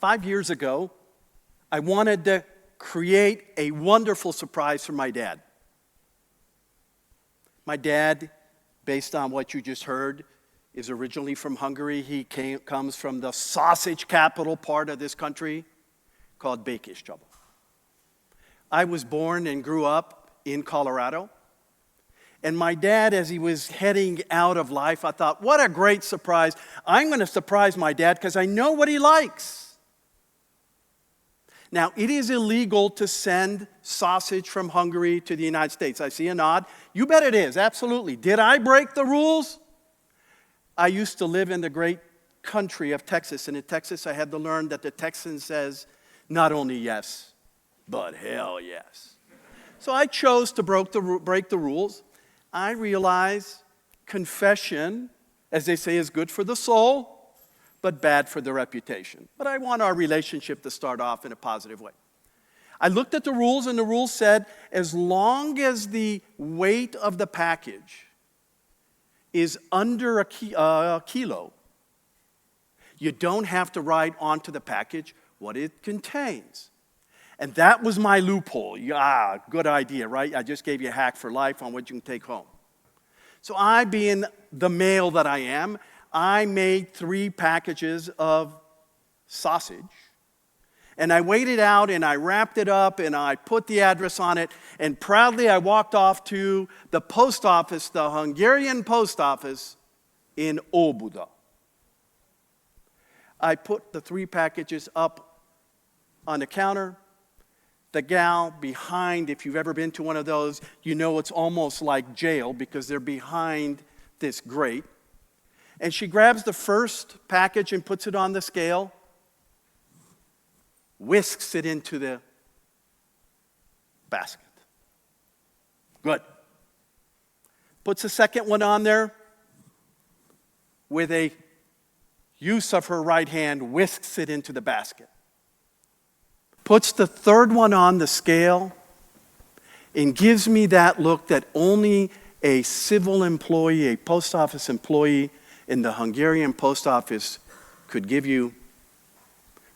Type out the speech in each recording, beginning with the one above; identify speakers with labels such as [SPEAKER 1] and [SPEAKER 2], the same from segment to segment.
[SPEAKER 1] 5 years ago, I wanted to create a wonderful surprise for my dad. My dad, based on what you just heard, is originally from Hungary. He comes from the sausage capital part of this country called Békéscsaba. I was born and grew up in Colorado. And my dad, as he was heading out of life, I thought, what a great surprise. I'm going to surprise my dad because I know what he likes. Now, it is illegal to send sausage from Hungary to the United States. I see a nod. You bet it is, absolutely. Did I break the rules? I used to live in the great country of Texas, and in Texas I had to learn that the Texan says not only yes, but hell yes. So I chose to break the rules. I realize confession, as they say, is good for the soul, but bad for the reputation. But I want our relationship to start off in a positive way. I looked at the rules, and the rules said, as long as the weight of the package is under a kilo, you don't have to write onto the package what it contains. And that was my loophole. Yeah, good idea, right? I just gave you a hack for life on what you can take home. So I, being the male that I am, I made 3 packages of sausage. And I weighed it out, and I wrapped it up, and I put the address on it, and proudly I walked off to the post office, the Hungarian post office in Óbuda. I put the 3 packages up on the counter. The gal behind, if you've ever been to one of those, you know it's almost like jail because they're behind this grate. And she grabs the first package and puts it on the scale, whisks it into the basket. Good. Puts the second one on there, with a use of her right hand, whisks it into the basket. Puts the third one on the scale and gives me that look that only a civil employee, a post office employee in the Hungarian post office could give you,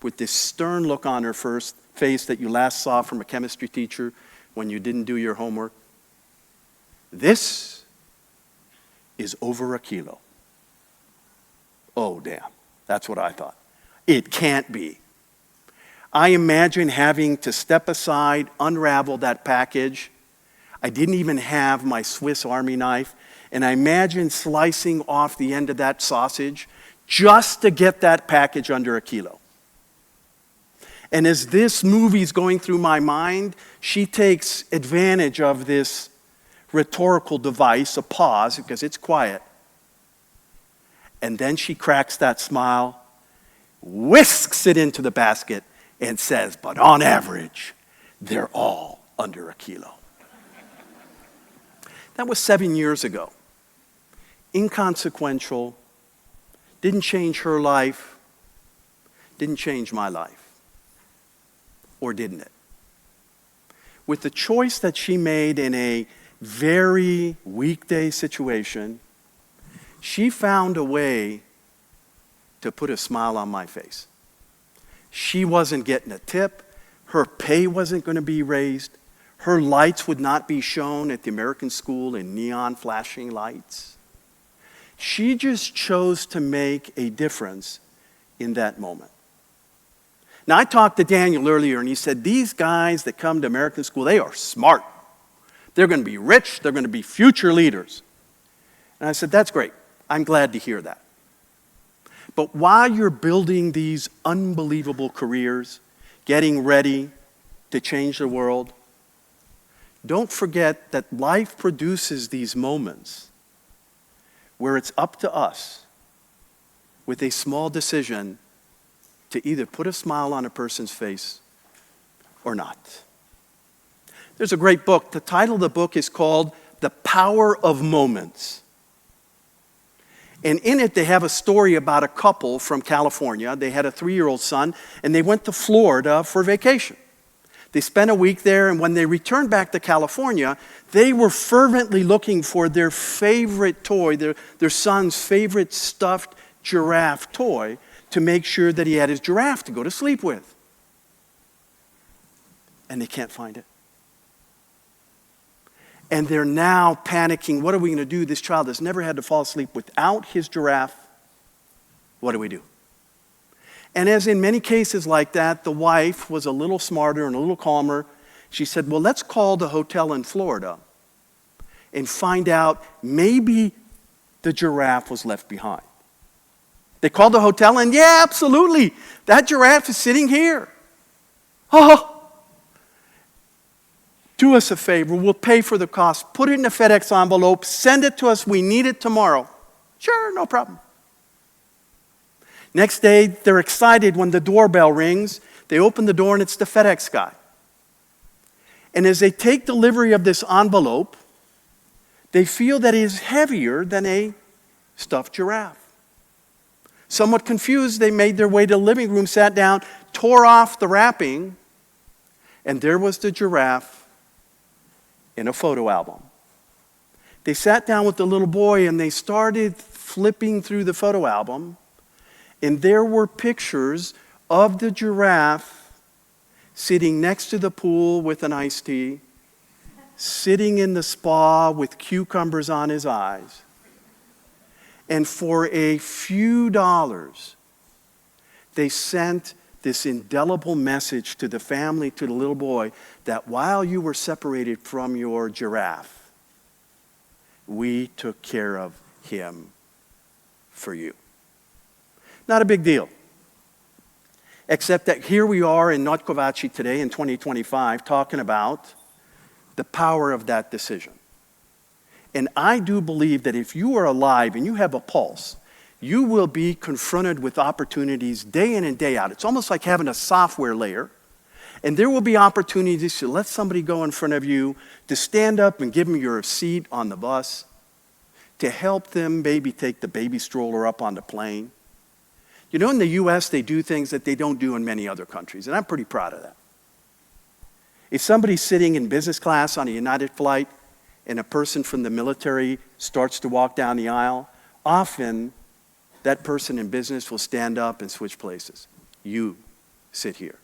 [SPEAKER 1] with this stern look on her face that you last saw from a chemistry teacher when you didn't do your homework. This is over a kilo. Oh, damn. That's what I thought. It can't be. I imagine having to step aside, unravel that package. I didn't even have my Swiss Army knife. And I imagine slicing off the end of that sausage just to get that package under a kilo. And as this movie's going through my mind, she takes advantage of this rhetorical device, a pause, because it's quiet. And then she cracks that smile, whisks it into the basket, and says, but on average, they're all under a kilo. That was 7 years ago. Inconsequential, didn't change her life, didn't change my life. Or didn't it? With the choice that she made in a very weekday situation, she found a way to put a smile on my face. She wasn't getting a tip. Her pay wasn't going to be raised. Her lights would not be shown at the American school in neon flashing lights. She just chose to make a difference in that moment. Now, I talked to Daniel earlier, and he said, these guys that come to American school, they are smart. They're going to be rich. They're going to be future leaders. And I said, that's great. I'm glad to hear that. But while you're building these unbelievable careers, getting ready to change the world, don't forget that life produces these moments where it's up to us, with a small decision, to either put a smile on a person's face or not. There's a great book. The title of the book is called The Power of Moments. And in it, they have a story about a couple from California. They had a 3-year-old son, and they went to Florida for vacation. They spent a week there, and when they returned back to California, they were fervently looking for their favorite toy, their son's favorite stuffed giraffe toy, to make sure that he had his giraffe to go to sleep with. And they can't find it. And they're now panicking. What are we going to do? This child has never had to fall asleep without his giraffe. What do we do? And as in many cases like that, the wife was a little smarter and a little calmer. She said, well, let's call the hotel in Florida and find out maybe the giraffe was left behind. They called the hotel and yeah, absolutely. That giraffe is sitting here. Oh, do us a favor. We'll pay for the cost. Put it in a FedEx envelope. Send it to us. We need it tomorrow. Sure, no problem. Next day, they're excited when the doorbell rings. They open the door and it's the FedEx guy. And as they take delivery of this envelope, they feel that it is heavier than a stuffed giraffe. Somewhat confused, they made their way to the living room, sat down, tore off the wrapping, and there was the giraffe in a photo album. They sat down with the little boy and they started flipping through the photo album, and there were pictures of the giraffe sitting next to the pool with an iced tea, sitting in the spa with cucumbers on his eyes. And for a few dollars, they sent this indelible message to the family, to the little boy, that while you were separated from your giraffe, we took care of him for you. Not a big deal. Except that here we are in Notkovaci today in 2025 talking about the power of that decision. And I do believe that if you are alive and you have a pulse, you will be confronted with opportunities day in and day out. It's almost like having a software layer. And there will be opportunities to let somebody go in front of you, to stand up and give them your seat on the bus, to help them maybe take the baby stroller up on the plane. You know, in the U.S., they do things that they don't do in many other countries, and I'm pretty proud of that. If somebody's sitting in business class on a United flight and a person from the military starts to walk down the aisle, often that person in business will stand up and switch places. You sit here.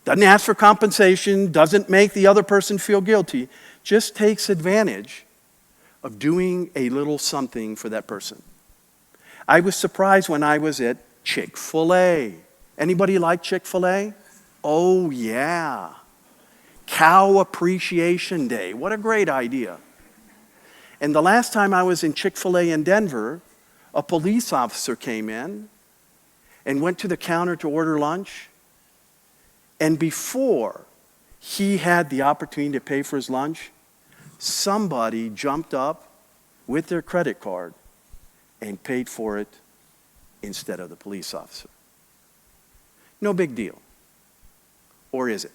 [SPEAKER 1] Doesn't ask for compensation, doesn't make the other person feel guilty, just takes advantage of doing a little something for that person. I was surprised when I was at Chick-fil-A. Anybody like Chick-fil-A? Oh, yeah. Cow Appreciation Day. What a great idea. And the last time I was in Chick-fil-A in Denver, a police officer came in and went to the counter to order lunch. And before he had the opportunity to pay for his lunch, somebody jumped up with their credit card and paid for it instead of the police officer. No big deal. Or is it?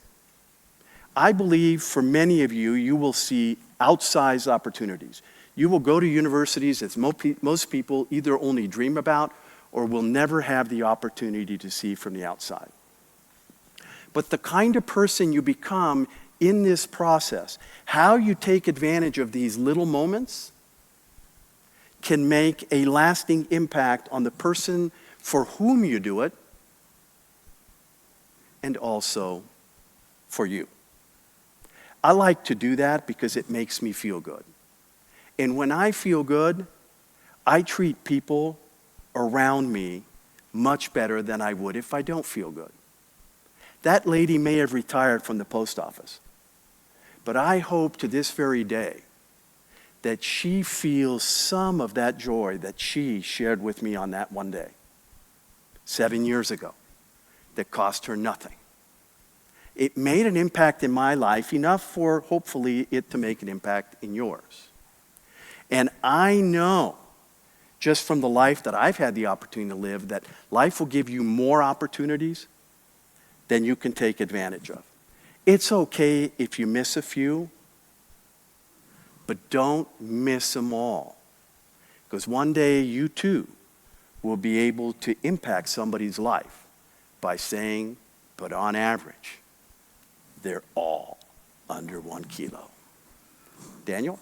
[SPEAKER 1] I believe for many of you, you will see outsized opportunities. You will go to universities that most people either only dream about or will never have the opportunity to see from the outside. But the kind of person you become in this process, how you take advantage of these little moments, can make a lasting impact on the person for whom you do it, and also for you. I like to do that because it makes me feel good. And when I feel good, I treat people around me much better than I would if I don't feel good. That lady may have retired from the post office, but I hope to this very day that she feels some of that joy that she shared with me on that one day, 7 years ago, that cost her nothing. It made an impact in my life, enough for hopefully it to make an impact in yours. And I know, just from the life that I've had the opportunity to live, that life will give you more opportunities than you can take advantage of. It's okay if you miss a few, but don't miss them all. Because one day you too will be able to impact somebody's life by saying, but on average, they're all under 1 kilo. Daniel?